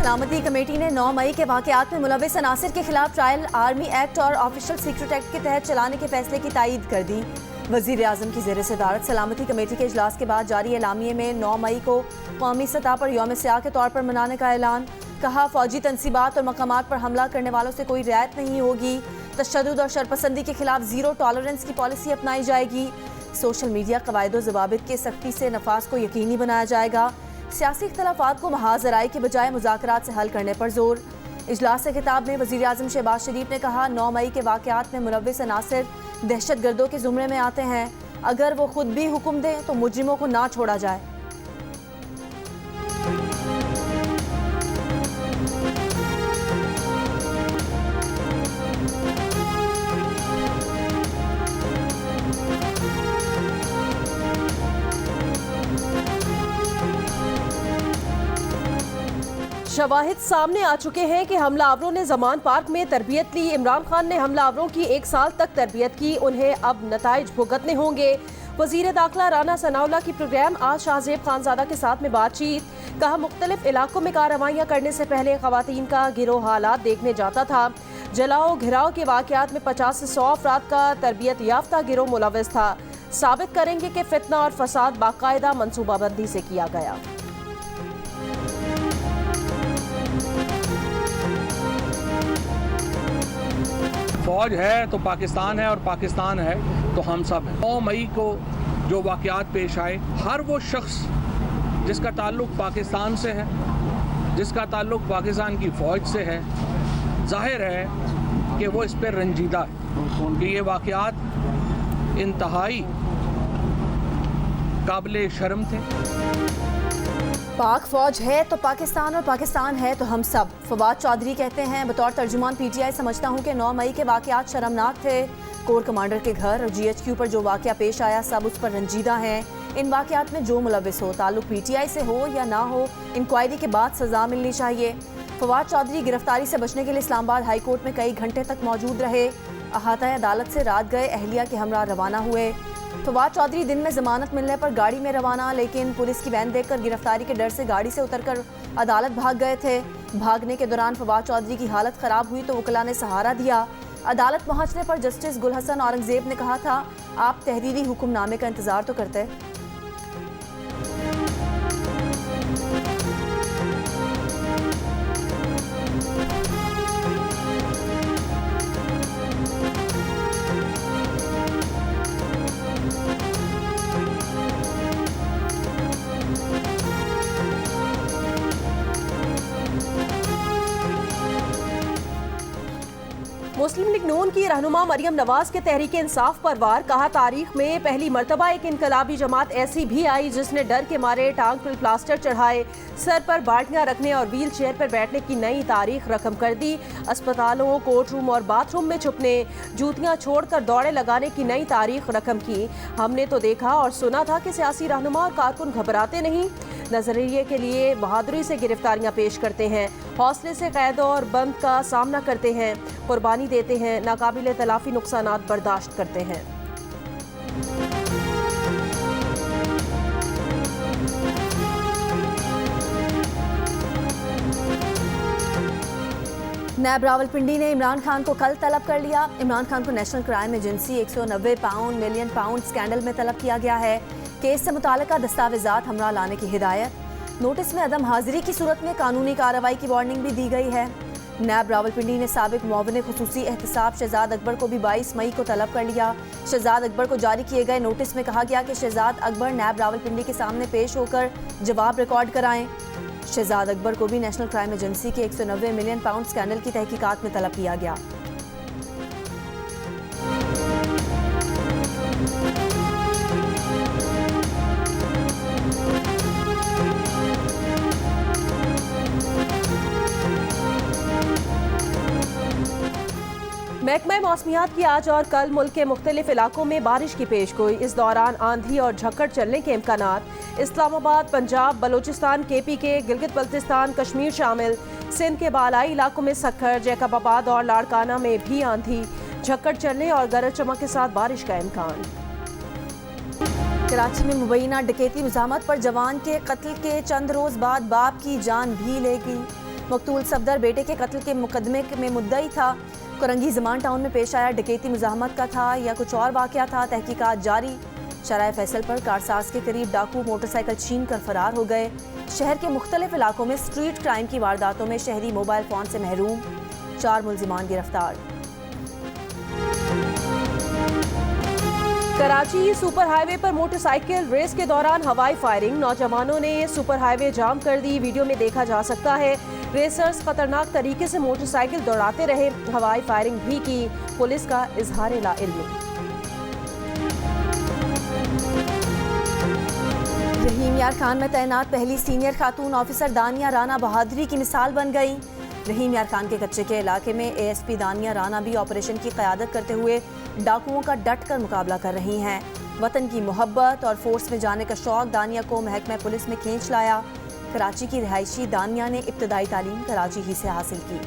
सलामती कमेटी ने 9 मई के वाकयात में मुलविस अनासिर के खिलाफ ट्रायल आर्मी एक्ट और ऑफिशियल सीक्रेट एक्ट के तहत चलाने के फैसले की तायीद कर दी। वजीर आजम की ज़ेर सदारत सलामती कमेटी के इजलास के बाद जारी एलामिये में 9 मई को कौमी सतह पर यौम सियाह के तौर पर मनाने का ऐलान। कहा, फौजी तनसीबात और मकामात पर हमला करने वालों से कोई रियायत नहीं होगी। तशद्दुद और शरपसंदी के खिलाफ ज़ीरो टॉलरेंस की पॉलिसी अपनाई जाएगी। सोशल मीडिया कवायद ज़वाबित के सख्ती से नफाज को यकीनी बनाया जाएगा। सियासी इख्तलाफात को महाज ज़राई के बजाय मुज़ाकरात से हल करने पर जोर। इजलास से खिताब में वज़ीर आज़म शहबाज शरीफ ने कहा, 9 मई के वाक़यात में मुलव्विस अनासिर दहशतगर्दों के ज़ुमरे में आते हैं। अगर वो खुद भी हुक्म दें तो मुजरिमों को ना छोड़ा जाए। शवाहिद सामने आ चुके हैं कि हमलावरों ने जमान पार्क में तरबियत ली। इमरान खान ने हमलावरों की 1 साल तक तरबियत की, उन्हें अब नताइज भुगतने होंगे। वजीर दाखिला राना सनाउल्लाह की प्रोग्राम आज शाहजेब खानजादा के साथ में बातचीत। कहा, मुख्तलिफ इलाकों में कार्रवाइयाँ करने से पहले खवातीन का गिरोह हालात देखने जाता था। जलाओ घिराव के वाकयात में 50 से 100 अफराद का तरबियत याफ्ता गिरोह मुलव्विस था। साबित करेंगे कि फितना और फसाद बाकायदा मनसूबाबंदी से किया गया। फौज है तो पाकिस्तान है और पाकिस्तान है तो हम सब हैं। 9 मई को जो वाक़यात पेश आए, हर वो शख्स जिसका ताल्लुक़ पाकिस्तान से है, जिसका ताल्लुक़ पाकिस्तान की फ़ौज से है, जाहिर है कि वो इस पर रंजीदा है कि ये वाक़यात इंतहाई काबिल शर्म थे। पाक फौज है तो पाकिस्तान और पाकिस्तान है तो हम सब। फवाद चौधरी कहते हैं, बतौर तर्जुमान PTI समझता हूँ कि 9 मई के वाकयात शर्मनाक थे। कोर कमांडर के घर और GHQ पर जो वाकया पेश आया, सब उस पर रंजीदा हैं। इन वाकयात में जो मुलविस हो, ताल्लुक PTI से हो या ना हो, इंक्वायरी के बाद सजा मिलनी चाहिए। फवाद चौधरी गिरफ्तारी से बचने के लिए इस्लामाबाद हाई कोर्ट में कई घंटे तक मौजूद रहे। अहाता अदालत से रात गए अहलिया के हमरा रवाना हुए। फवाद चौधरी दिन में जमानत मिलने पर गाड़ी में रवाना, लेकिन पुलिस की वैन देखकर गिरफ्तारी के डर से गाड़ी से उतरकर अदालत भाग गए थे। भागने के दौरान फवाद चौधरी की हालत खराब हुई तो वकला ने सहारा दिया। अदालत पहुंचने पर जस्टिस गुल हसन औरंगजेब ने कहा था, आप तहरीरी हुक्मनामे का इंतजार तो करते। मुस्लिम लीग नून की रहनुमा मरियम नवाज के तहरीक इंसाफ पर वार। कहा, तारीख में पहली मरतबा एक इनकलाबी जमात ऐसी भी आई जिसने डर के मारे टांग पर प्लास्टर चढ़ाए, सर पर बाल्टियां रखने और व्हील चेयर पर बैठने की नई तारीख रकम कर दी। अस्पतालों, कोर्ट रूम और बाथरूम में छुपने, जूतियां छोड़कर दौड़े लगाने की नई तारीख रकम की। हमने तो देखा और सुना था कि सियासी रहनुमा और कारकुन घबराते नहीं, नजरिए के लिए बहादुरी से गिरफ्तारियां पेश करते हैं, हौसले से कैद और बंद का सामना करते हैं, कुर्बानी देते हैं, नाकाबिले तलाफी नुकसानात बर्दाश्त करते हैं। नैब रावलपिंडी ने इमरान खान को कल तलब कर लिया। इमरान खान को national crime agency 190 million pound scandal में तलब किया गया है। केस से मुतालिका दस्तावेजात हमरा लाने की हिदायत। नोटिस में अदम हाजिरी की सूरत में कानूनी कार्रवाई की वार्निंग भी दी गई है। नैब रावलपिंडी ने साबिक मुआविन खुसूसी एहतसाब शहजाद अकबर को भी 22 मई को तलब कर लिया। शहजाद अकबर को जारी किए गए नोटिस में कहा गया कि शहजाद अकबर नैब रावलपिंडी के सामने पेश होकर जवाब रिकॉर्ड कराएं। शहजाद अकबर को भी नेशनल क्राइम एजेंसी के 190 मिलियन पाउंड स्कैंडल की तहकीकात में तलब किया गया। महकमा मौसमियात की आज और कल मुल्क के मुख्तलिफ इलाकों में बारिश की पेशगोई। इस दौरान आंधी और झक्कड़ चलने के इम्कानात। इस्लामाबाद, पंजाब, बलोचिस्तान, KPK, गिलगित बल्तिस्तान, कश्मीर शामिल। सिंध के बालाई इलाकों में सक्खर, जैकबाबाद और लाड़काना में भी आंधी, झक्कड़ चलने और गरज चमक के साथ बारिश का इम्कान। कराची में मुबैना डकैती मुज़ाहमत पर जवान के कत्ल के चंद रोज बाद बाप की जान भी लेगी। मकतूल सफदर बेटे के कत्ल के मुकदमे में मुद्दई था। कोरंगी ज़मान टाउन में पेश आया डकैती मुज़ाहमत का था या कुछ और वाक़या था, तहकीकात जारी। शराय फैसल पर कारसाज के करीब डाकू मोटरसाइकिल छीन कर फरार हो गए। शहर के मुख्तलिफ इलाकों में स्ट्रीट क्राइम की वारदातों में शहरी मोबाइल फ़ोन से महरूम, 4 मुल्जिमान गिरफ्तार। कराची सुपर हाईवे पर मोटरसाइकिल रेस के दौरान हवाई फायरिंग, नौजवानों ने सुपर हाईवे जाम कर दी। वीडियो में देखा जा सकता है रेसर्स खतरनाक तरीके से मोटरसाइकिल दौड़ाते रहे, हवाई फायरिंग भी की। पुलिस का इजहार ला इल्म। रहीम यार खान में तैनात पहली सीनियर खातून ऑफिसर दानिया राना बहादुरी की मिसाल बन गई। रहीम यार खान के कच्चे के इलाके में एएसपी दानिया राना भी ऑपरेशन की क़यादत करते हुए डाकुओं का डट कर मुकाबला कर रही हैं। वतन की मोहब्बत और फोर्स में जाने का शौक दानिया को महकमा पुलिस में खींच लाया। कराची की रिहायशी दानिया ने इब्तदाई तालीम कराची ही से हासिल की।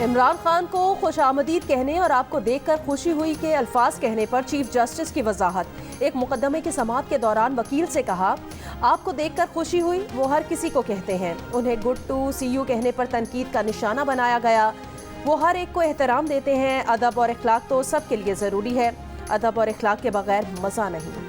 इमरान खान को खुशामदीद कहने और आपको देखकर खुशी हुई के अल्फाज कहने पर चीफ जस्टिस की वजाहत। एक मुकदमे की समाअत के दौरान वकील से कहा, आपको देखकर खुशी हुई वो हर किसी को कहते हैं। उन्हें गुड टू सी यू कहने पर तनकीद का निशाना बनाया गया। वो हर एक को एहतराम देते हैं। अदब और इखलाक तो सबके लिए ज़रूरी है। अदब और इखलाक के बगैर मज़ा नहीं।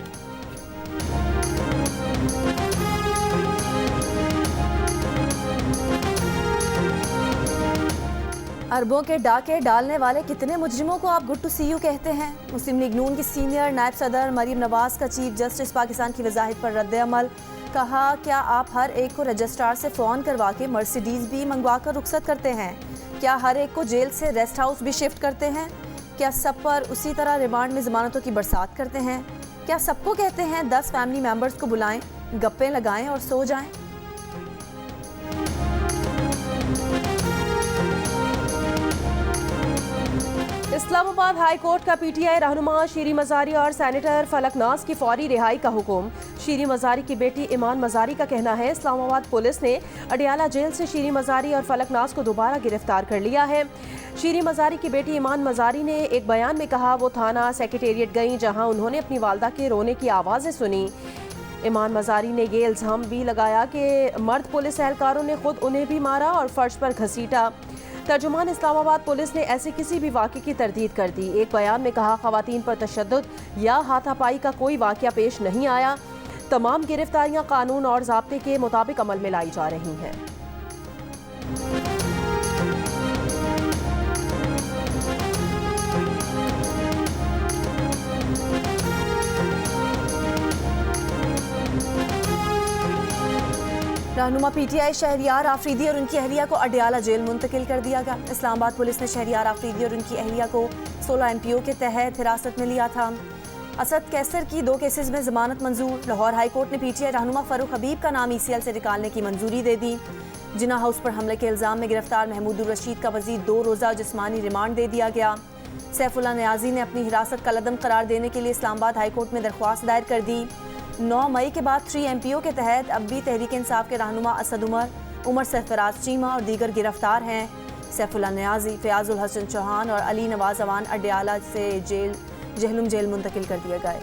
अरबों के डाके डालने वाले कितने मुजरिमों को आप गुड टू सी यू कहते हैं। मुस्लिम लीग नून की सीनियर नायब सदर मरीम नवाज का चीफ जस्टिस पाकिस्तान की वजाहत पर रद्द अमल। कहा, क्या आप हर एक को रजिस्ट्रार से फ़ोन करवा के मर्सिडीज़ भी मंगवा कर रुखसत करते हैं? क्या हर एक को जेल से रेस्ट हाउस भी शिफ्ट करते हैं? क्या सब पर उसी तरह रिमांड में ज़मानतों की बरसात करते हैं? क्या सबको कहते हैं 10 फैमिली मेम्बर्स को बुलाएं, गप्पे लगाएं और सो जाएं? इस्लामाबाद हाई कोर्ट का पीटीआई रहनुमा शीरी मजारी और सेनेटर फलक नाज की फौरी रिहाई का हुक्म। शीरी मजारी की बेटी ईमान मजारी का कहना है, इस्लामाबाद पुलिस ने अडियाला जेल से शीरी मजारी और फलक नाज को दोबारा गिरफ्तार कर लिया है। शीरी मजारी की बेटी ईमान मजारी ने एक बयान में कहा, वो थाना सेक्रेटेरिएट गईं जहां उन्होंने अपनी वालदा के रोने की आवाज़ें सुनी। ईमान मजारी ने ये इल्ज़ाम भी लगाया कि मर्द पुलिस एहलकारों ने खुद उन्हें भी मारा और फर्श पर घसीटा। तर्जुमान इस्लामाबाद पुलिस ने ऐसे किसी भी वाक़े की तरदीद कर दी। एक बयान में कहा, ख़वातीन पर तशद्दुद या हाथापाई का कोई वाक़या पेश नहीं आया। तमाम गिरफ्तारियां कानून और ज़ाब्ते के मुताबिक अमल में लाई जा रही हैं। रहनुमा पीटीआई शहरियार आफरीदी और उनकी अहलिया को अडियाला जेल मुंतकिल कर दिया गया। इस्लामाबाद पुलिस ने शहरियार आफरीदी और उनकी अहलिया को 16 MPO के तहत हिरासत में लिया था। असद कैसर की 2 केसेस में जमानत मंजूर। लाहौर हाई कोर्ट ने पीटीआई रहनुमा फारूक हबीब का नाम ECL से निकालने की मंजूरी दे दी। जिना हाउस पर हमले के इल्ज़ाम में गिरफ्तार महमूदुर रशीद का मज़ीद 2 रोज़ा जिस्मानी रिमांड दे दिया गया। सैफुल्लाह नियाज़ी ने अपनी हिरासत का लदम करार देने के लिए इस्लामाबाद हाई कोर्ट में दरख्वास्त दायर कर दी। 9 मई के बाद 3 MPO के तहत अब भी तहरीक इंसाफ के रहनुमा असद उमर सरफराज चीमा और दीगर गिरफ्तार हैं। सैफुल्लाह नियाज़ी, फयाजुल हसन चौहान और अली नवाज अवान अडियाला से जहलुम जेल मुंतकिल कर दिए गए।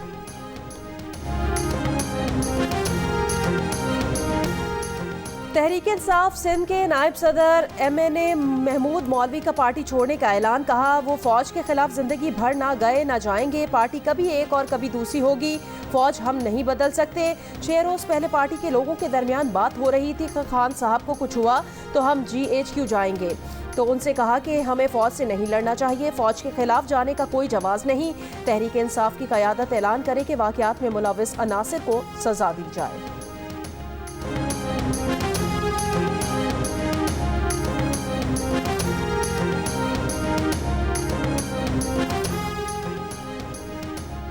तहरीक इंसाफ सिंध के नायब सदर MNA महमूद मौलवी का पार्टी छोड़ने का ऐलान। कहा, वो फौज के खिलाफ जिंदगी भर ना गए ना जाएंगे। पार्टी कभी एक और कभी दूसरी होगी। फौज हम नहीं बदल सकते। 6 रोज पहले पार्टी के लोगों के दरमियान बात हो रही थी कि खान साहब को कुछ हुआ तो हम GHQ जाएंगे, तो उनसे कहा कि हमें फौज से नहीं लड़ना चाहिए। फौज के खिलाफ जाने का कोई जवाब नहीं। तहरीक इंसाफ की क़यादत ऐलान करे कि वाक़यात में मुलविस अनासिर को सजा दी जाए।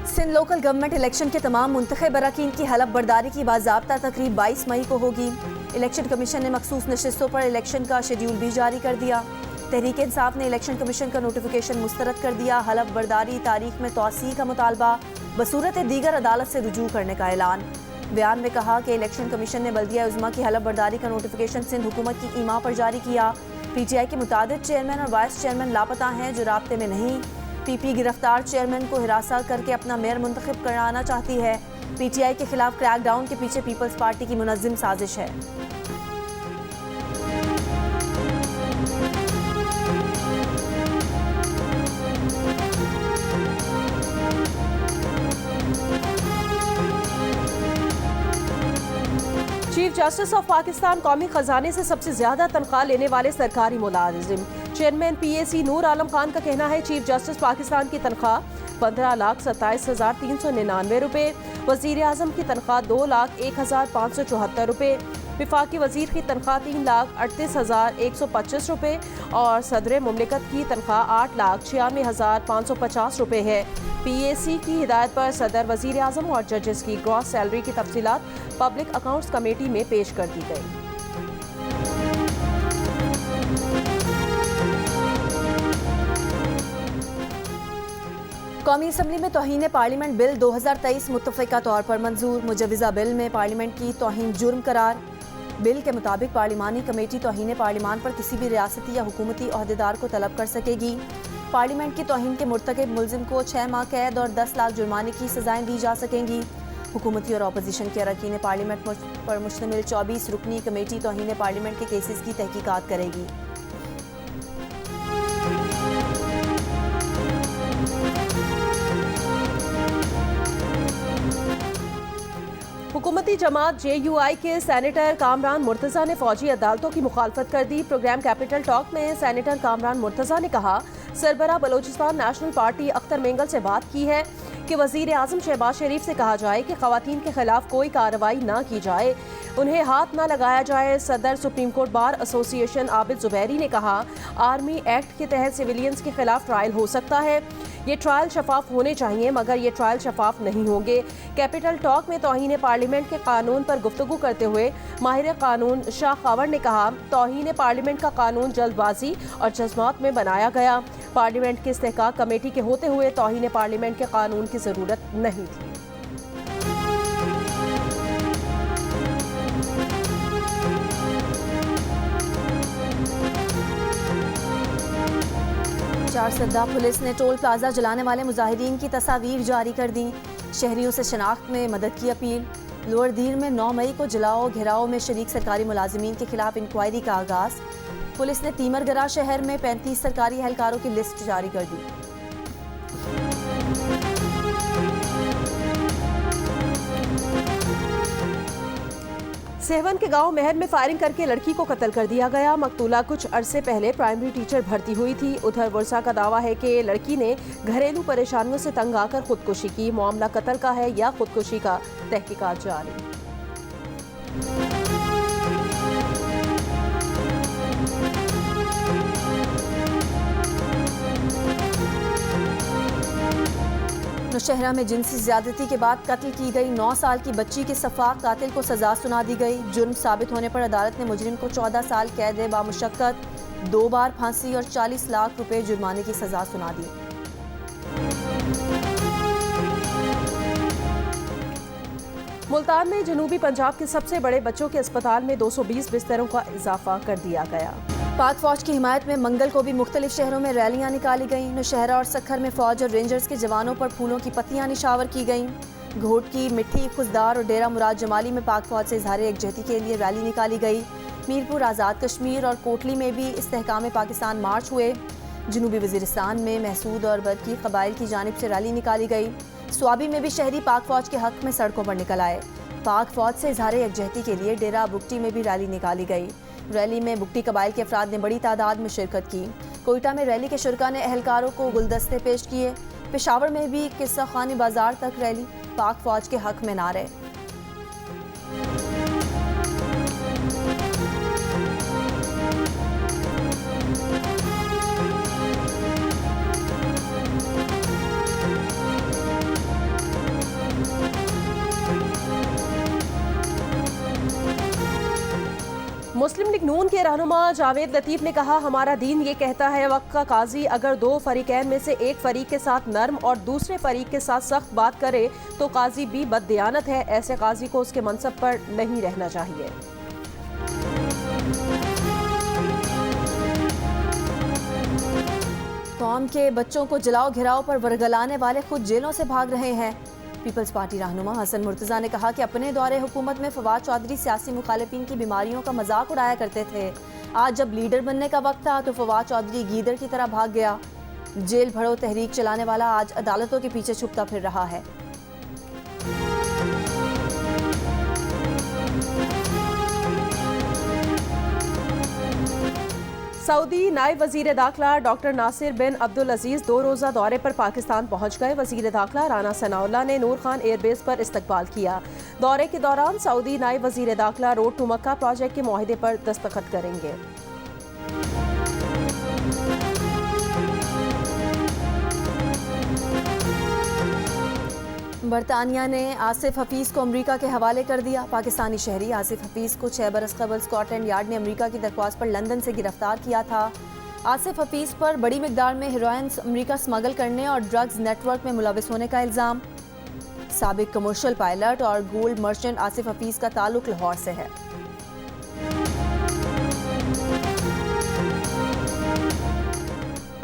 सिंध लोकल गवर्नमेंट इलेक्शन के तमाम मुंतखब अरकान की हलफ बर्दारी की बाज़ाब्ता तकरीब 22 मई को होगी। इलेक्शन कमीशन ने मखसूस नशिस्तों पर इलेक्शन का शेड्यूल भी जारी कर दिया। तहरीक इंसाफ ने इलेक्शन कमीशन का नोटिफिकेशन मुस्तरद कर दिया। हलफ बर्दारी तारीख में तोसी का मुतालबा बसूरत दीगर अदालत से रुजू करने का ऐलान। बयान में कहा कि इलेक्शन कमीशन ने बल्दिया उज़्मा की हलफ बर्दारी का नोटिफिकेशन सिंध हुकूमत की ईमा पर जारी किया। PTI के मुताबिक चेयरमैन और वाइस चेयरमैन लापता हैं जो राब्ते में नहीं। पीपी गिरफ्तार चेयरमैन को हिरासत करके अपना मेयर मुंतखब कराना चाहती है। पीटीआई के खिलाफ क्रैकडाउन के पीछे पीपल्स पार्टी की मुनज़्ज़म साजिश है। चीफ जस्टिस ऑफ पाकिस्तान कौमी खजाने से सबसे ज्यादा तनख्वाह लेने वाले सरकारी मुलाजिम। चेयरमैन पीएसी नूर आलम खान का कहना है चीफ जस्टिस पाकिस्तान की तनख्वाह 15,27,999 रुपये, वजीर आजम की तनख्वाह 2,01,574 रुपये, विफाकी वजीर की तनख्वाह 3,38,125 रुपये और सदर मुमलिकत की तनख्वाह 8,96,550 रुपये है। पीएसी की हिदायत पर सदर, वजीर आजम और जजेस की ग्रॉस सैलरी की तफसीलात पब्लिक अकाउंट्स कमेटी में पेश कर दी गई। कौमी असम्बली में तौहीन पार्लियामेंट बिल 2023 मुत्तफ़िका तौर पर मंजूर। मुजवज़ा बिल में पार्लियामेंट की तौहीन जुर्म करार। बिल के मुताबिक पार्लिमानी कमेटी तौहीन पार्लिमान पर किसी भी रियासती या हुकूमती अहदेदार को तलब कर सकेगी। पार्लियामेंट की तौहीन के मुर्तकिब मुल्ज़िम को 6 माह कैद और 10 लाख जुर्माने की सजाएं दी जा सकेंगी। हुकूमती और अपोजिशन के अरकान पार्लियामेंट पर मुश्तमिल 24 रुकनी कमेटी तौहीन पार्लियामेंट के केसेस की तहकीकात करेगी। हुकूमती जमात JUI के सेनेटर कामरान मुर्तज़ा ने फौजी अदालतों की मुखालफत कर दी। प्रोग्राम कैपिटल टॉक में सेनेटर कामरान मुर्तज़ा ने कहा, सरबरा बलोचिस्तान नेशनल पार्टी अख्तर मेंगल से बात की है कि वजीर आजम शहबाज शरीफ से कहा जाए कि खवातीन के खिलाफ कोई कार्रवाई ना की जाए, उन्हें हाथ ना लगाया जाए। सदर supreme court bar association Abid Zubairi ने कहा, आर्मी एक्ट के तहत सिविलियंस के खिलाफ ट्रायल हो सकता है, ये ट्रायल शफाफ होने चाहिए मगर ये ट्रायल शफाफ नहीं होंगे। कैपिटल टॉक में तौहीन पार्लियामेंट के कानून पर गुफ्तगू करते हुए माहिर कानून शाह खावर ने कहा, तौहीन पार्लियामेंट का कानून जल्दबाजी और जज्बात में बनाया गया। पार्लियामेंट की इस्तेहकाक कमेटी के होते हुए तौहीन पार्लियामेंट के कानून की ज़रूरत नहीं थी। चारसद्दा पुलिस ने टोल प्लाजा जलाने वाले मुजाहिदीन की तस्वीर जारी कर दी। शहरियों से शनाख्त में मदद की अपील। लोअर दीर में 9 मई को जलाओ घेराव में शरीक सरकारी मुलाजिमीन के खिलाफ इंक्वायरी का आगाज। पुलिस ने तीमरगरा शहर में 35 सरकारी एहलकारों की लिस्ट जारी कर दी। सेवन के गांव महर में फायरिंग करके लड़की को कत्ल कर दिया गया। मकतूला कुछ अरसे पहले प्राइमरी टीचर भर्ती हुई थी। उधर वर्षा का दावा है कि लड़की ने घरेलू परेशानियों से तंग आकर खुदकुशी की। मामला कत्ल का है या खुदकुशी का, तहकीकात जारी। नौशहरा में जिनसी ज्यादती के बाद कत्ल की गई 9 साल की बच्ची के सफाक कातिल को सजा सुना दी गई। जुर्म साबित होने पर अदालत ने मुजरिम को 14 साल कैद बामुशक्कत, 2 बार फांसी और 40 लाख रुपए जुर्माने की सजा सुना दी। मुल्तान में जनूबी पंजाब के सबसे बड़े बच्चों के अस्पताल में 220 बिस्तरों का इजाफा कर दिया गया। पाक फौज की हिमायत में मंगल को भी मुख्तलिफ शहरों में रैलियां निकाली गईं। नौशहरा और सक्खर में फौज और रेंजर्स के जवानों पर फूलों की पत्तियां निशावर की गईं। घोटकी, मिट्टी, खुजदार और डेरा मुराद जमाली में पाक फौज से इजहार यकजहती के लिए रैली निकाली गई। मीरपुर, आज़ाद कश्मीर और कोटली में भी इस्तेहकाम पाकिस्तान मार्च हुए। जनूबी वजीरिस्तान में महसूद और बदकी कबाइल की जानिब से रैली निकाली गई। स्वाबी में भी शहरी पाक फौज के हक में सड़कों पर निकल आए। पाक फौज से इजहार यकजहती के लिए डेरा बुगटी में भी रैली निकाली गई। रैली में बुगटी कबाइल के अफराद ने बड़ी तादाद में शिरकत की। कोयटा में रैली के शुरका ने एहलकारों को गुलदस्ते पेश किए। पेशावर में भी किस्सा खानी बाजार तक रैली, पाक फौज के हक में नारे। मुस्लिम लीग नून के रहनुमा जावेद लतीफ ने कहा, हमारा दीन ये कहता है वक्त का काजी अगर 2 फरीकैन में से एक फरीक के साथ नर्म और दूसरे फरीक के साथ सख्त बात करे तो काजी भी बददियानत है। ऐसे काजी को उसके मनसब पर नहीं रहना चाहिए। कौम के बच्चों को जलाओ घिराओ पर वर्गलाने वाले खुद जेलों से भाग रहे हैं। पीपल्स पार्टी रहनुमा हसन मुर्तज़ा ने कहा कि अपने दौरे हुकूमत में फवाद चौधरी सियासी मुखालिफिन की बीमारियों का मजाक उड़ाया करते थे। आज जब लीडर बनने का वक्त था तो फवाद चौधरी गीदड़ की तरह भाग गया। जेल भरो तहरीक चलाने वाला आज अदालतों के पीछे छुपता फिर रहा है। सऊदी नायब वजीर दाखिला डॉक्टर नासिर बिन अब्दुल अजीज 2 रोज़ा दौरे पर पाकिस्तान पहुंच गए। वजीर दाखिला राना सनाउल्लाह ने नूर खान एयरबेस पर इस्तकबाल किया। दौरे के दौरान सऊदी नायब वजीर दाखिला रोड टू मक्का प्रोजेक्ट के मुआहदे पर दस्तखत करेंगे। बरतानिया ने आसिफ हफीज़ को अमेरिका के हवाले कर दिया। पाकिस्तानी शहरी आसिफ हफीज़ को 6 बरस कबल स्कॉटलैंड यार्ड ने अमेरिका की दरख्वास्त पर लंदन से गिरफ्तार किया था। आसिफ हफीज़ पर बड़ी मिकदार में हेरोइन अमेरिका स्मगल करने और ड्रग्स नेटवर्क में मुलविस होने का इल्ज़ाम। साबिक कमर्शियल पायलट और गोल्ड मर्चेंट आसिफ हफीज़ का ताल्लुक लाहौर से है।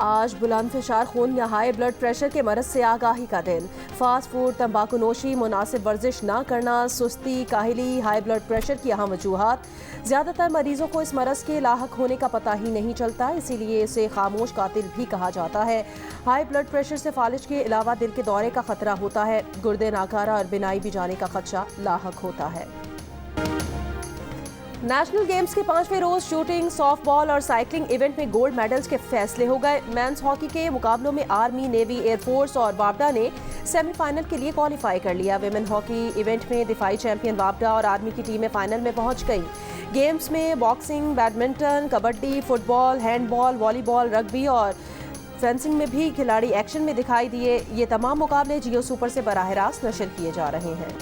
आज बुलंदफशार खून या हाई ब्लड प्रेशर के मरज से आगाही का दिन। फास्ट फूड, तंबाकू नोशी, मुनासिब वर्जिश ना करना, सुस्ती, काहिली, हाई ब्लड प्रेशर की अहम वजूहात। ज़्यादातर मरीजों को इस मरज़ के लाहक होने का पता ही नहीं चलता, इसीलिए इसे खामोश कातिल भी कहा जाता है। हाई ब्लड प्रेशर से फालिज के अलावा दिल के दौरे का खतरा होता है। गुर्दे नाकारा और बिनाई भी जाने का खदशा लाहक होता है। नेशनल गेम्स के 5वें रोज शूटिंग, सॉफ्टबॉल और साइकिलिंग इवेंट में गोल्ड मेडल्स के फैसले हो गए। मेंस हॉकी के मुकाबलों में आर्मी, नेवी, एयरफोर्स और वापडा ने सेमीफाइनल के लिए क्वालिफाई कर लिया। विमेन हॉकी इवेंट में दिफाई चैंपियन वापडा और आर्मी की टीमें फाइनल में पहुंच गई। गेम्स में boxing, badminton, kabaddi, football, handball, volleyball, rugby और फेंसिंग में भी खिलाड़ी एक्शन में दिखाई दिए। ये तमाम मुकाबले जियो सुपर से बराह रास्त नशर किए जा रहे हैं।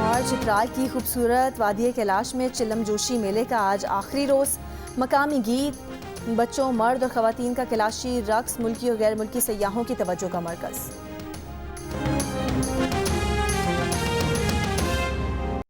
और चित्राल की खूबसूरत वादी कैलाश में चिलम जोशी मेले का आज आखिरी रोज़। मकामी गीत, बच्चों, मर्द और ख़वातीन का कैलाशी रक्स मुल्की और गैर मुल्की सयाहों की तवज्जो का मरकज़।